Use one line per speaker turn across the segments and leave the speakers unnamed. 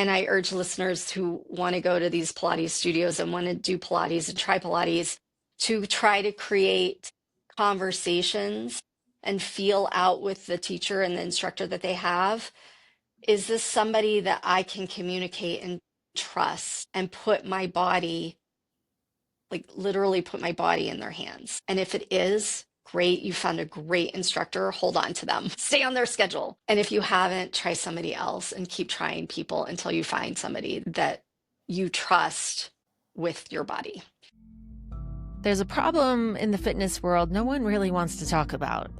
And I urge listeners who want to go to these Pilates studios and want to do Pilates and try Pilates to try to create conversations and feel out with the teacher and the instructor that they have. Is this somebody that I can communicate and trust and put my body, like literally put my body in their hands? And if it is, great, you found a great instructor, hold on to them, stay on their schedule. And if you haven't, try somebody else and keep trying people until you find somebody that you trust with your body.
There's a problem in the fitness world no one really wants to talk about.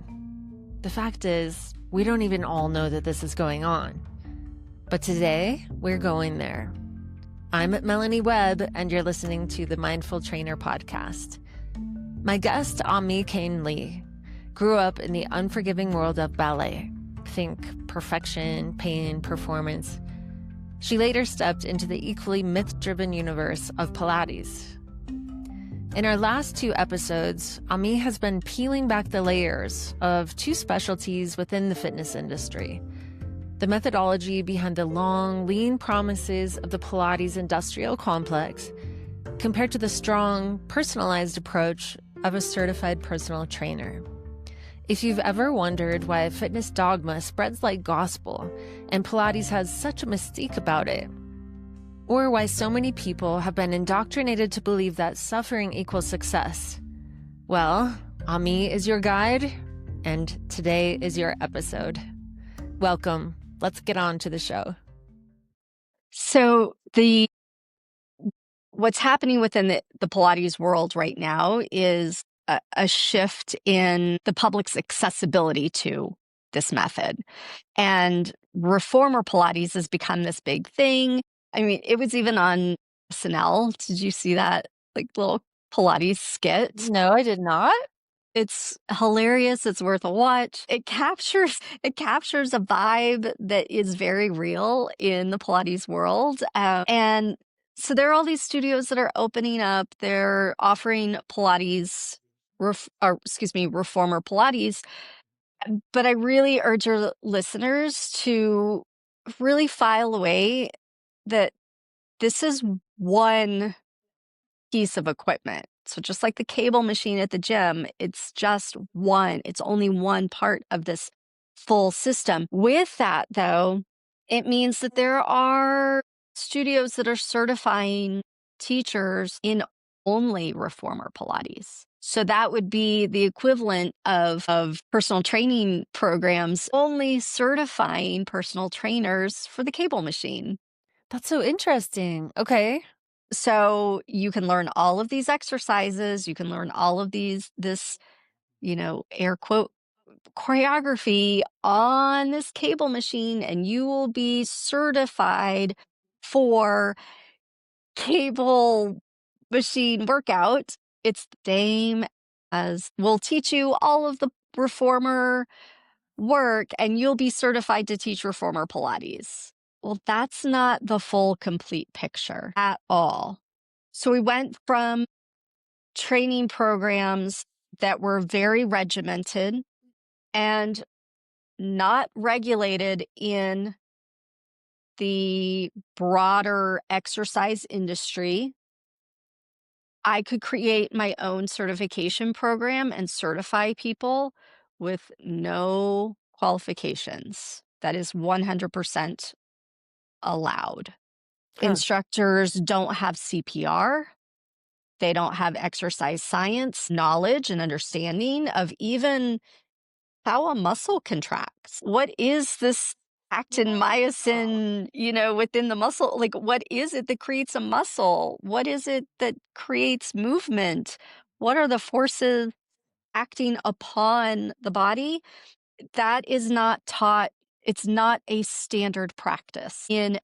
The fact is, we don't even all know that this is going on. But today, we're going there. I'm Melanie Webb, and you're listening to the Mindful Trainer podcast. My guest, Amie Kane-Lee, grew up in the unforgiving world of ballet. Think perfection, pain, performance. She later stepped into the equally myth-driven universe of Pilates. In our last 2 episodes, Amie has been peeling back the layers of 2 specialties within the fitness industry: the methodology behind the long, lean promises of the Pilates industrial complex, compared to the strong, personalized approach of a certified personal trainer. If you've ever wondered why fitness dogma spreads like gospel and Pilates has such a mystique about it, or why so many people have been indoctrinated to believe that suffering equals success, well, Amie is your guide, and today is your episode. Welcome. Let's get on to the show.
So what's happening within the Pilates world right now is a shift in the public's accessibility to this method. And reformer Pilates has become this big thing. I mean, it was even on SNL. Did you see that like little Pilates skit?
No, I did not.
It's hilarious. It's worth a watch. It captures a vibe that is very real in the Pilates world. And so there are all these studios that are opening up. They're offering Pilates, reformer Pilates. But I really urge your listeners to really file away that this is one piece of equipment. So just like the cable machine at the gym, it's only one part of this full system. With that, though, it means that there are studios that are certifying teachers in only reformer Pilates. So that would be the equivalent of personal training programs only certifying personal trainers for the cable machine.
That's so interesting. Okay.
So you can learn all of these exercises. You can learn all of this, air quote choreography on this cable machine, and you will be certified for cable machine workout. It's the same as we'll teach you all of the reformer work, and you'll be certified to teach reformer Pilates. Well, that's not the full, complete picture at all. So we went from training programs that were very regimented and not regulated in the broader exercise industry. I could create my own certification program and certify people with no qualifications. That is 100% allowed. Instructors don't have CPR. They don't have exercise science knowledge and understanding of even how a muscle contracts. What is this actin myosin, within the muscle? Like, what is it that creates a muscle? What is it that creates movement? What are the forces acting upon the body? That is not taught. It's not a standard practice in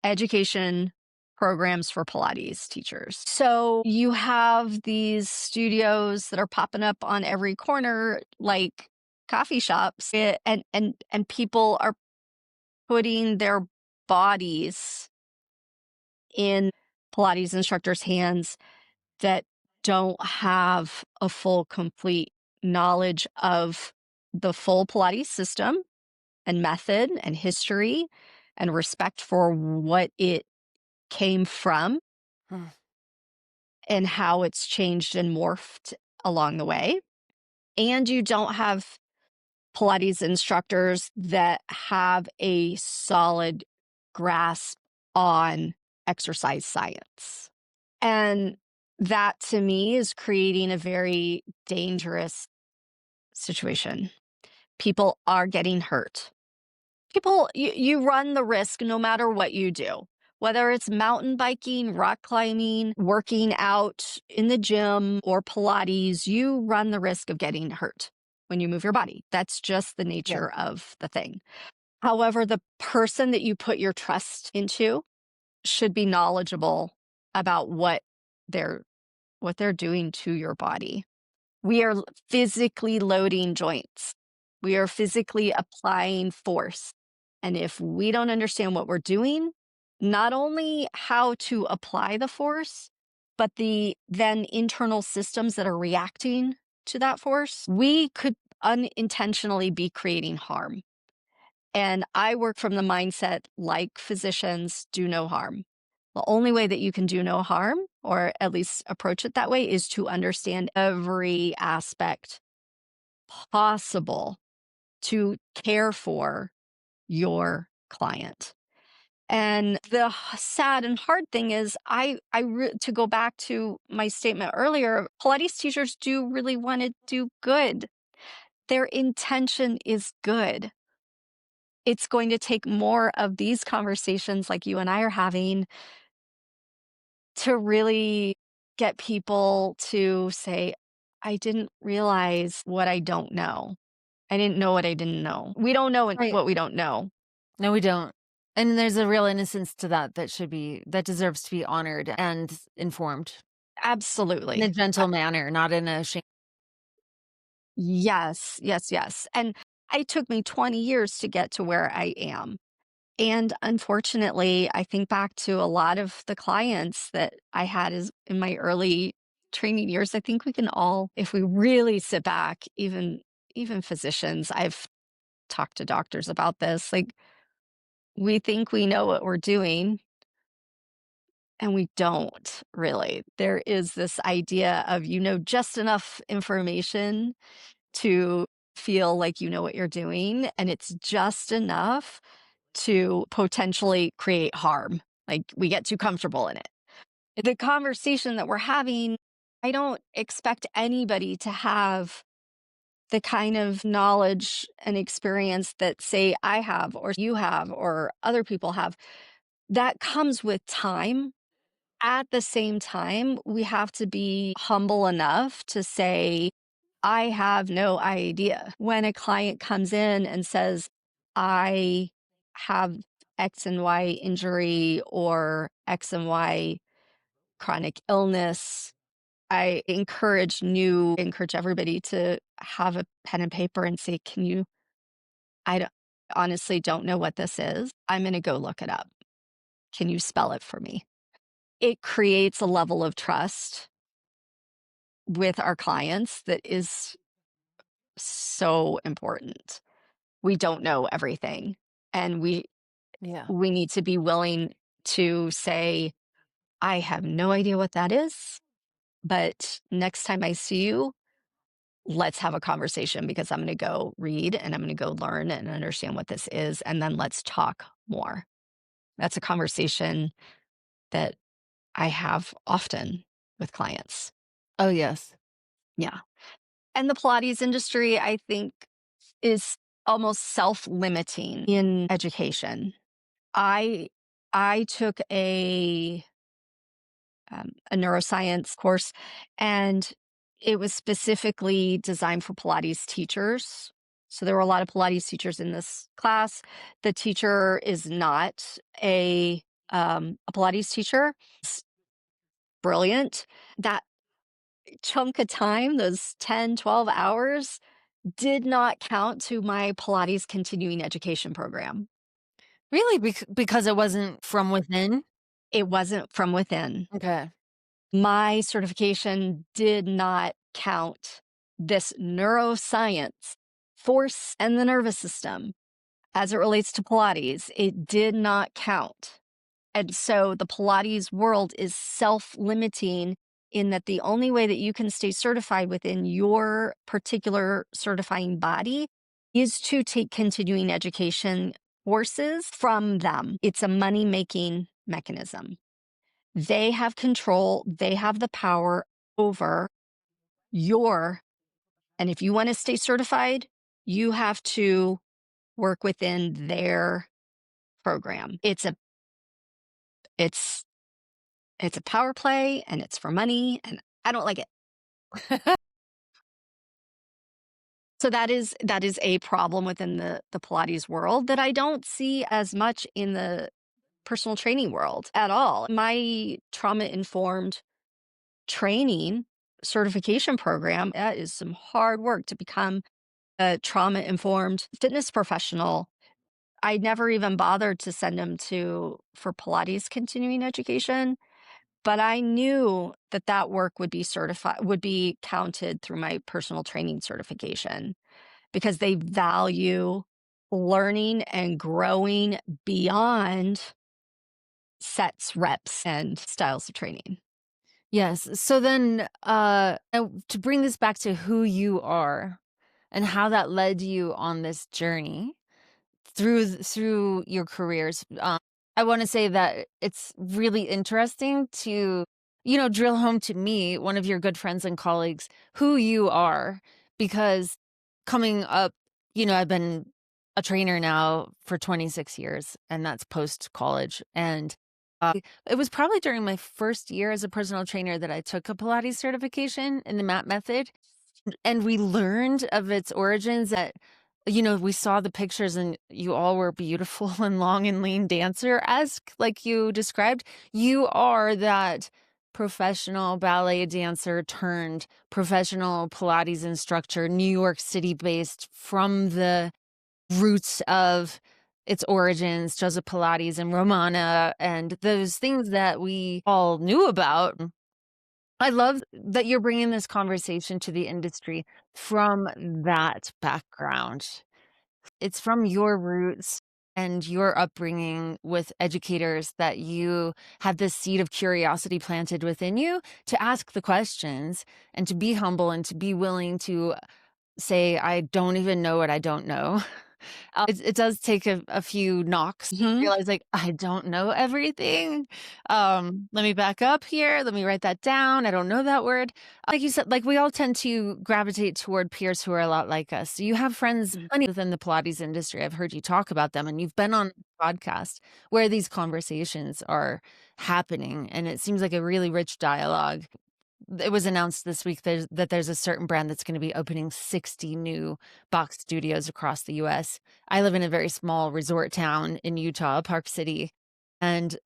education programs for Pilates teachers. So you have these studios that are popping up on every corner like coffee shops, and people are putting their bodies in Pilates instructors' hands that don't have a full, complete knowledge of the full Pilates system and method and history and respect for what it came from
Hmm.
and how it's changed and morphed along the way. And you don't have Pilates instructors that have a solid grasp on exercise science. And that to me is creating a very dangerous situation. People are getting hurt. You run the risk no matter what you do, whether it's mountain biking, rock climbing, working out in the gym, or Pilates, you run the risk of getting hurt when you move your body. That's just the
Yeah.
nature of the thing. However, the person that you put your trust into should be knowledgeable about they're what they're doing to your body. We are physically loading joints. We are physically applying force. And if we don't understand what we're doing, not only how to apply the force, but the then internal systems that are reacting to that force, we could unintentionally be creating harm. And I work from the mindset like physicians do no harm. The only way that you can do no harm, or at least approach it that way, is to understand every aspect possible to care for your client. And the sad and hard thing is, to go back to my statement earlier, Pilates teachers do really want to do good. Their intention is good. It's going to take more of these conversations like you and I are having to really get people to say, I didn't realize what I don't know. I didn't know what I didn't know. We don't know
Right.
what we don't know.
No, we don't. And there's a real innocence to that deserves to be honored and informed in a
Absolutely.
gentle manner, not in a shame.
Yes, yes, yes. And it took me 20 years to get to where I am. And unfortunately, I think back to a lot of the clients that I had is in my early training years. I think we can all, if we really sit back, even physicians, I've talked to doctors about this, like we think we know what we're doing and we don't really. There is this idea of you know just enough information to feel like you know what you're doing, and it's just enough to potentially create harm. Like we get too comfortable in it. The conversation that we're having, I don't expect anybody to have the kind of knowledge and experience that, say, I have, or you have, or other people have. That comes with time. At the same time, we have to be humble enough to say, I have no idea. When a client comes in and says, I have X and Y injury or X and Y chronic illness, I encourage everybody to have a pen and paper and say, I don't, honestly don't know what this is. I'm going to go look it up. Can you spell it for me? It creates a level of trust with our clients that is so important. We don't know everything, and
Yeah.
we need to be willing to say, I have no idea what that is, but next time I see you, let's have a conversation because I'm going to go read and I'm going to go learn and understand what this is, and then let's talk more. That's a conversation that I have often with clients.
Oh, yes.
Yeah. And the Pilates industry, I think, is almost self-limiting in education. I I took a neuroscience course, and it was specifically designed for Pilates teachers. So there were a lot of Pilates teachers in this class. The teacher is not a Pilates teacher. It's brilliant. That chunk of time, those 10, 12 hours, did not count to my Pilates continuing education program.
Really? Because it wasn't from within?
It wasn't from within.
Okay.
My certification did not count this neuroscience, force, and the nervous system as it relates to Pilates, it did not count. And so the Pilates world is self limiting in that the only way that you can stay certified within your particular certifying body is to take continuing education courses from them. It's a money making mechanism. They have control, they have the power over your, and if you want to stay certified, you have to work within their program. It's it's a power play and it's for money and I don't like it. So that is a problem within the Pilates world that I don't see as much in the personal training world at all. My trauma informed training certification program, that is some hard work to become a trauma informed fitness professional. I never even bothered to send him to for Pilates continuing education, but I knew that that work would be certified, would be counted through my personal training certification because they value learning and growing beyond sets, reps, and styles of training.
Yes. So then, to bring this back to who you are and how that led you on this journey through your careers, I want to say that it's really interesting to, drill home to me, one of your good friends and colleagues, who you are, because coming up, I've been a trainer now for 26 years, and that's post college, and it was probably during my first year as a personal trainer that I took a Pilates certification in the MAP method. And we learned of its origins that, we saw the pictures and you all were beautiful and long and lean dancer-esque, like you described. You are that professional ballet dancer turned professional Pilates instructor, New York City based from the roots of its origins, Joseph Pilates and Romana, and those things that we all knew about. I love that you're bringing this conversation to the industry from that background. It's from your roots and your upbringing with educators that you had this seed of curiosity planted within you to ask the questions and to be humble and to be willing to say, I don't even know what I don't know. It does take a few knocks to
Mhm.
realize, like, I don't know everything. Let me back up here. Let me write that down. I don't know that word. Like you said, like, we all tend to gravitate toward peers who are a lot like us. So you have friends plenty within the Pilates industry. I've heard you talk about them, and you've been on a podcast where these conversations are happening, and it seems like a really rich dialogue. It was announced this week that there's a certain brand that's gonna be opening 60 new box studios across the US. I live in a very small resort town in Utah, Park City, and,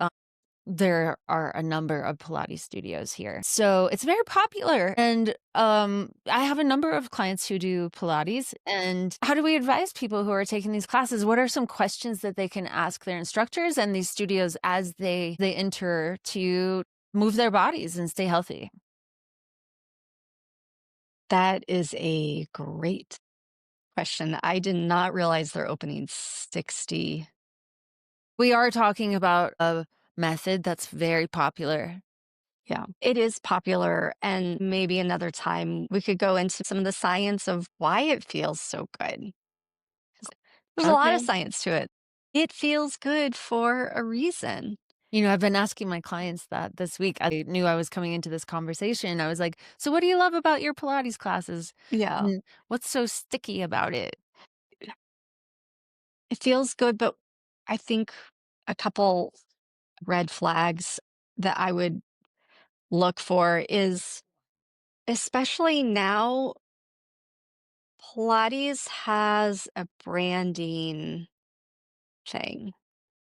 there are a number of Pilates studios here. So, it's very popular, and, I have a number of clients who do Pilates, and how do we advise people who are taking these classes? What are some questions that they can ask their instructors and these studios as they enter to move their bodies and stay healthy?
That is a great question. I did not realize they're opening 60.
We are talking about a method that's very popular.
Yeah, it is popular. And maybe another time we could go into some of the science of why it feels so good. 'Cause there's a lot of
Okay.
science to it. It feels good for a reason.
I've been asking my clients that this week. I knew I was coming into this conversation. I was like, "So what do you love about your Pilates classes?
Yeah,
And what's so sticky about it?"
it feels good. But I think a couple red flags that I would look for is especially now, Pilates has a branding thing.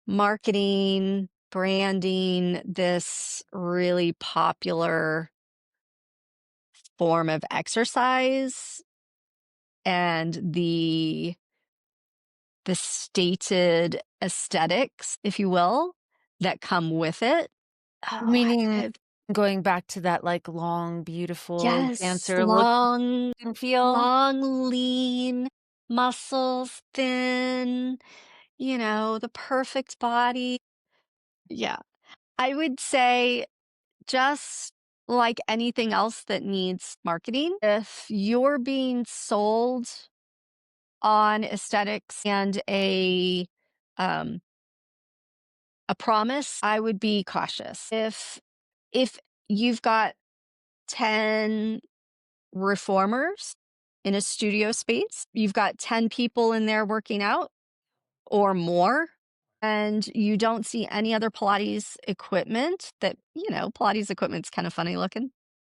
Marketing, branding this really popular form of exercise and the stated aesthetics, if you will, that come with it. Oh,
Meaning
I've
going back to that, like, long, beautiful
yes,
dancer look
long,
and feel?
long, lean muscles, thin, the perfect body. Yeah. I would say just like anything else that needs marketing, if you're being sold on aesthetics and um a promise, I would be cautious. If you've got 10 reformers in a studio space, you've got 10 people in there working out or more, and you don't see any other Pilates equipment Pilates equipment's kind of funny looking.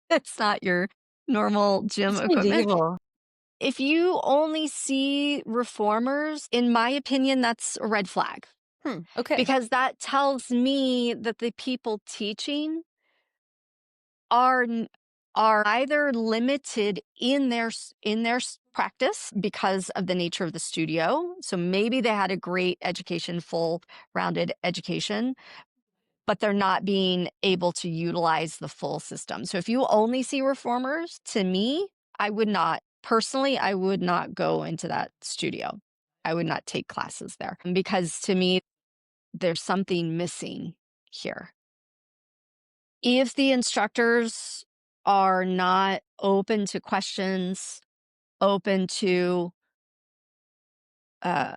It's not your normal gym
It's
equipment.
medieval.
If you only see reformers, in my opinion, that's a red flag
Okay.
because that tells me that the people teaching are are either limited in their practice because of the nature of the studio. So maybe they had a great education, full rounded education, but they're not being able to utilize the full system. So if you only see reformers, to me, I would not go into that studio. I would not take classes there because to me, there's something missing here. If the instructors are not open to questions, open to uh,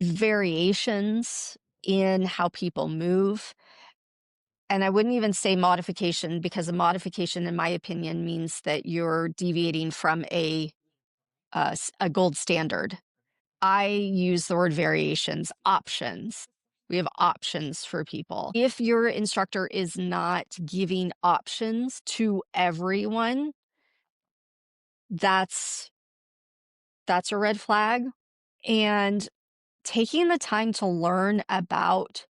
variations in how people move, and I wouldn't even say modification because a modification, in my opinion, means that you're deviating from a gold standard. I use the word variations, options. We have options for people. If your instructor is not giving options to everyone, that's that's a red flag. And taking the time to learn about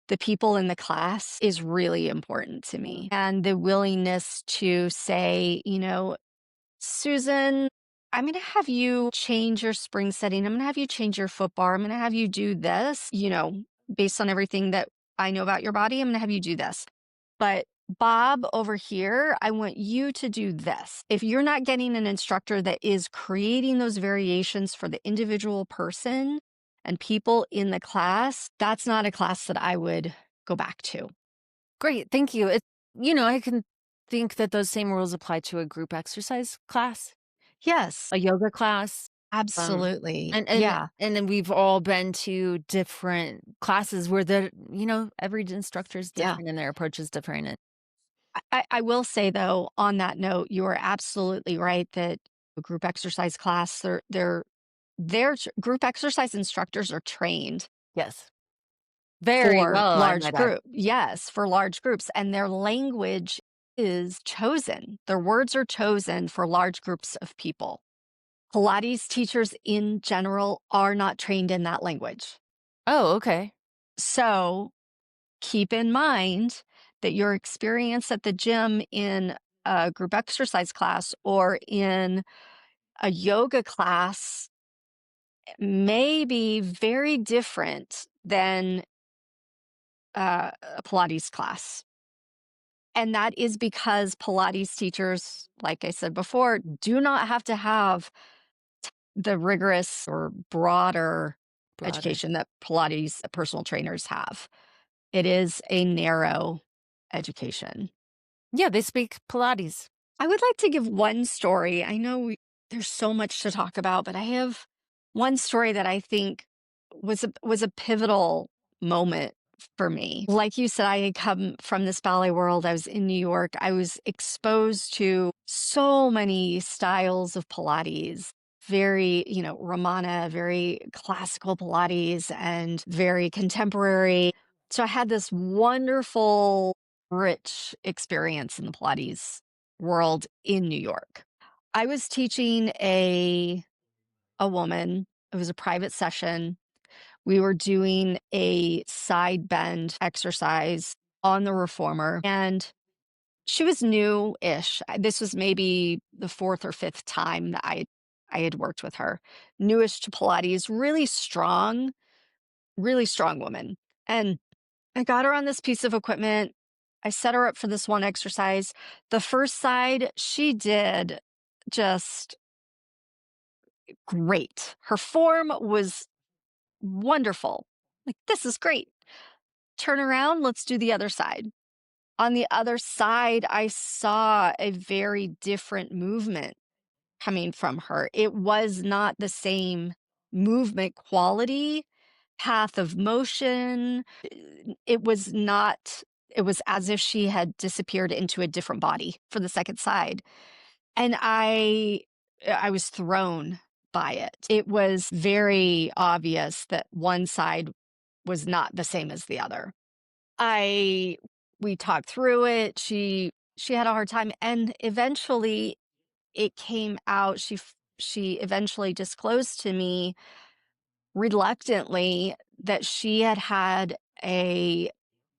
the people in the class is really important to me. And the willingness to say, Susan, I'm going to have you change your spring setting. I'm going to have you change your foot bar. I'm going to have you do this, based on everything that I know about your body. I'm going to have you do this. But Bob over here, I want you to do this. If you're not getting an instructor that is creating those variations for the individual person and people in the class, that's not a class that I would go back to.
Great. Thank you. I can think that those same rules apply to a group exercise class,
Yes,
a yoga class. Um,
absolutely.
and
Yeah.
and then we've all been to different classes where every instructor is
Yeah.
different and their approach is different. And
I will say though, on that note, you are absolutely right that a group exercise class, group exercise instructors are trained
yes, very
for
well, I
large
might add.
group. Yes, for large groups, and their language is chosen. Their words are chosen for large groups of people. Pilates teachers in general are not trained in that language.
Oh, okay.
So keep in mind that your experience at the gym in a group exercise class or in a yoga class may be very different than a Pilates class. And that is because Pilates teachers, like I said before, do not have to have the rigorous or broader
Broader.
education that Pilates personal trainers have. It is a narrow education.
Yeah, they speak Pilates.
I would like to give one story. I know there's so much to talk about, but I have one story that I think was a pivotal moment for me. Like you said, I had come from this ballet world. I was in New York. I was exposed to so many styles of Pilates. Very, Ramana, very classical Pilates and very contemporary. So I had this wonderful, rich experience in the Pilates world in New York. I was teaching a woman. It was a private session. We were doing a side bend exercise on the reformer and she was new-ish. This was maybe the fourth or fifth time that I had worked with her. Newish to Pilates, really strong woman. And I got her on this piece of equipment. I set her up for this one exercise. The first side, she did just great. Her form was wonderful. Like, this is great. Turn around, let's do the other side. On the other side, I saw a very different movement coming from her. It was not the same movement quality, path of motion. It was not, it was as if she had disappeared into a different body for the second side. And I was thrown by it. It was very obvious that one side was not the same as the other. I We talked through it. She had a hard time, and eventually it came out. She eventually disclosed to me reluctantly that she had had a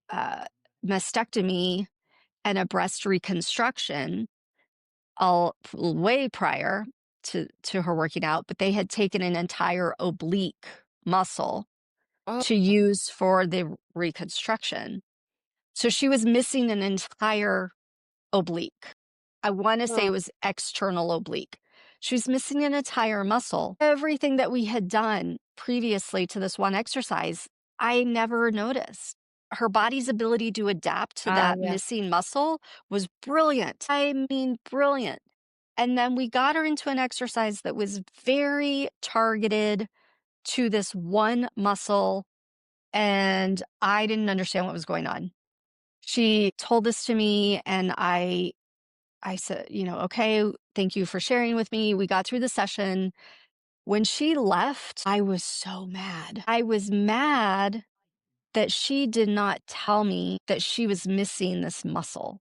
uh, mastectomy and a breast reconstruction all way prior to her working out, but they had taken an entire oblique muscle
Oh,
to use for the reconstruction. So she was missing an entire oblique. I wanna say it
oh,
was external oblique. She was missing an entire muscle. Everything that we had done previously to this one exercise, I never noticed. Her body's ability to adapt to that
yeah.
missing muscle was brilliant. I mean, brilliant. And then we got her into an exercise that was very targeted to this one muscle, and I didn't understand what was going on. She told this to me, and I said, "Okay, thank you for sharing with me." We got through the session. When she left, I was so mad. I was mad that she did not tell me that she was missing this muscle.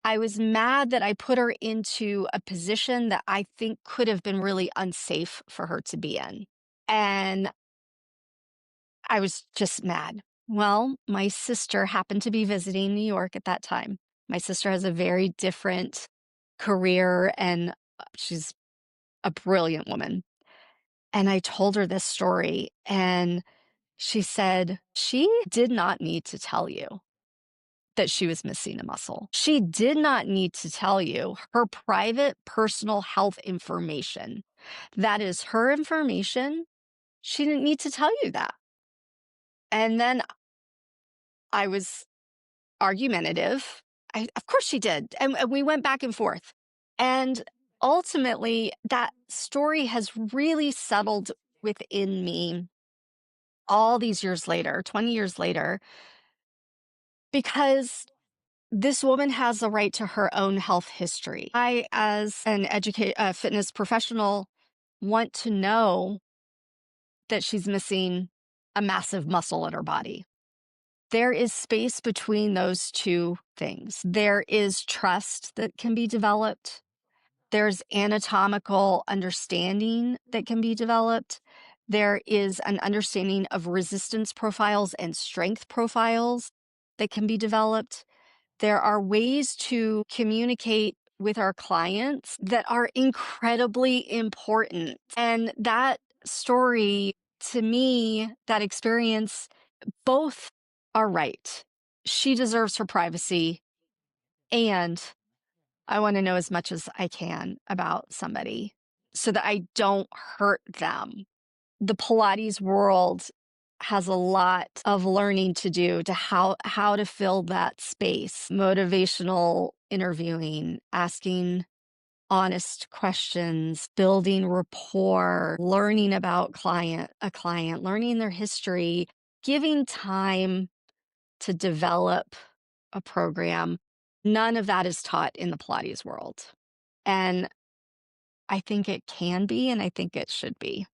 I was mad that I put her into a position that I think could have been really unsafe for her to be in. And I was just mad. Well, my sister happened to be visiting New York at that time. My sister has a very different career, and she's a brilliant woman. And I told her this story, and she said, "She did not need to tell you that she was missing a muscle. She did not need to tell you her private personal health information. That is her information. She didn't need to tell you that." And then I was argumentative. Of course she did. And we went back and forth. And ultimately, that story has really settled within me all these years later, 20 years later, because this woman has a right to her own health history. I, as an fitness professional, want to know that she's missing a massive muscle in her body. There is space between those two things. There is trust that can be developed. There's anatomical understanding that can be developed. There is an understanding of resistance profiles and strength profiles that can be developed. There are ways to communicate with our clients that are incredibly important. And that story, to me, that experience, both are right. She deserves her privacy, and I want to know as much as I can about somebody so that I don't hurt them. The Pilates world has a lot of learning to do to how to fill that space. Motivational interviewing, asking honest questions, building rapport, learning about a client, learning their history, giving time to develop a program. None of that is taught in the Pilates world. And I think it can be, and I think it should be.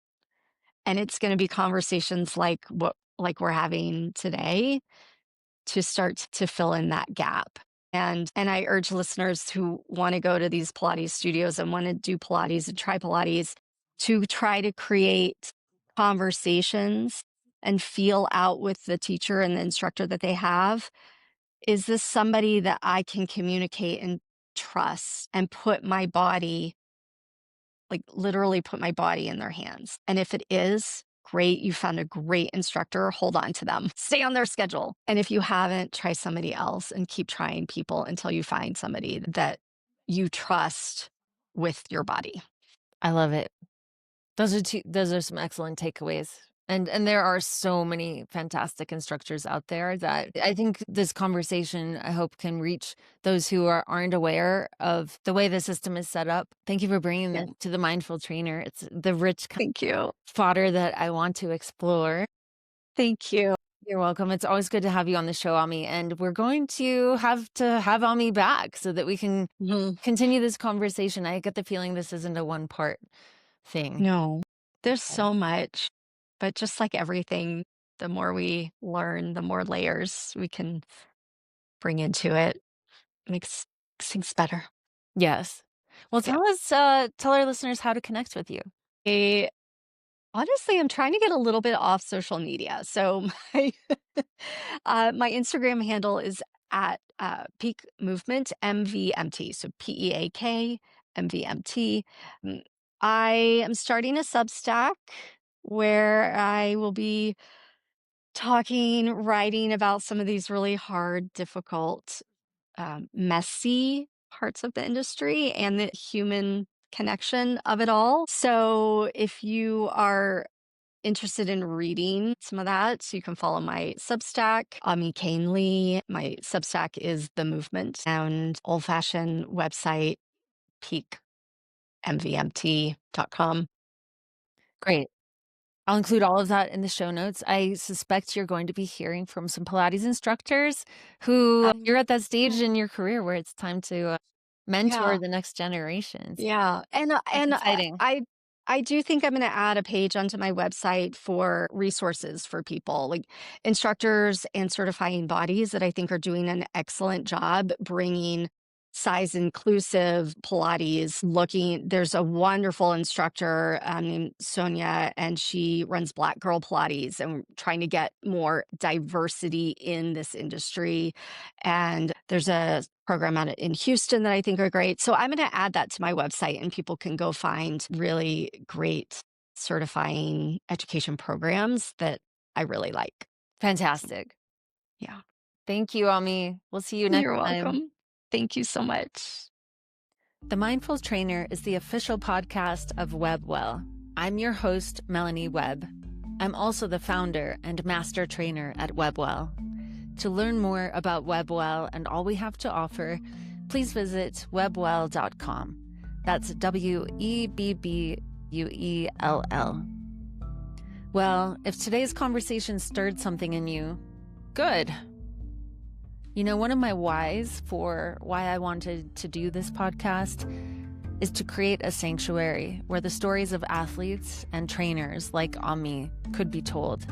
And it's going to be conversations like we're having today to start to fill in that gap. And I urge listeners who want to go to these Pilates studios and want to do Pilates and try Pilates to try to create conversations and feel out with the teacher and the instructor that they have. Is this somebody that I can communicate and trust and put my body, like literally put my body in their hands? And if it is, great, you found a great instructor, hold on to them, stay on their schedule. And if you haven't, try somebody else and keep trying people until you find somebody that you trust with your body.
I love it. Those are some excellent takeaways. And there are so many fantastic instructors out there that I think this conversation, I hope, can reach those who aren't aware of the way the system is set up. Thank you for bringing
Yes.
that to the mindful trainer. It's the rich kind
Thank you.
of fodder that I want to explore.
Thank you.
You're welcome. It's always good to have you on the show, Amie, and we're going to have Amie back so that we can
Mhm.
continue this conversation. I get the feeling this isn't a one-part thing.
No, there's
Okay.
so much, but just like everything, the more we learn, the more layers we can bring into it. Makes things better.
Yes. Well,
Yeah.
tell our listeners how to connect with you.
I honestly, I'm trying to get a little bit off social media. So my my Instagram handle is at Peak Movement MVMT. So PEAK MVMT. Mm, I am starting a Substack where I will be talking, writing about some of these really hard, difficult, messy parts of the industry and the human connection of it all. So if you are interested in reading some of that, so you can follow my Substack, Amie Kane-Lee. My Substack is The Movement, and old-fashioned website, peakmvmt.com.
Great. I'll include all of that in the show notes. I suspect you're going to be hearing from some Pilates instructors who you're at that stage in your career where it's time to mentor
Yeah.
the next generations.
Yeah, and,
That's exciting.
I do think I'm gonna add a page onto my website for resources for people, like instructors and certifying bodies that I think are doing an excellent job bringing size inclusive Pilates. Looking, there's a wonderful instructor named Sonia, and she runs Black Girl Pilates, and trying to get more diversity in this industry. And there's a program out in Houston that I think are great. So I'm going to add that to my website, and people can go find really great certifying education programs that I really like.
Fantastic.
Yeah.
Thank you, Ami. We'll see you next
You're
time.
welcome. Thank you so much.
The Mindful Trainer is the official podcast of WebWell. I'm your host, Melanie Webb. I'm also the founder and master trainer at WebWell. To learn more about WebWell and all we have to offer, please visit webwell.com. That's WEBBUELL. Well, if today's conversation stirred something in you, good. You know, one of my whys for why I wanted to do this podcast is to create a sanctuary where the stories of athletes and trainers like Amie could be told.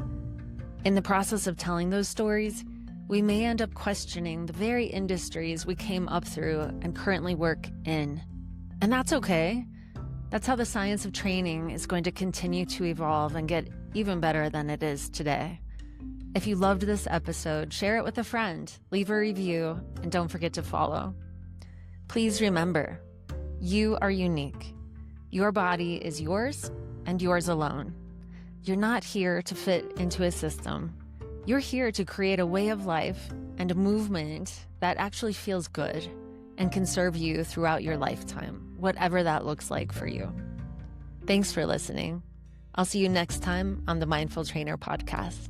In the process of telling those stories, we may end up questioning the very industries we came up through and currently work in. And that's okay. That's how the science of training is going to continue to evolve and get even better than it is today. If you loved this episode, share it with a friend, leave a review, and don't forget to follow. Please remember, you are unique. Your body is yours and yours alone. You're not here to fit into a system. You're here to create a way of life and a movement that actually feels good and can serve you throughout your lifetime, whatever that looks like for you. Thanks for listening. I'll see you next time on the Mindful Trainer podcast.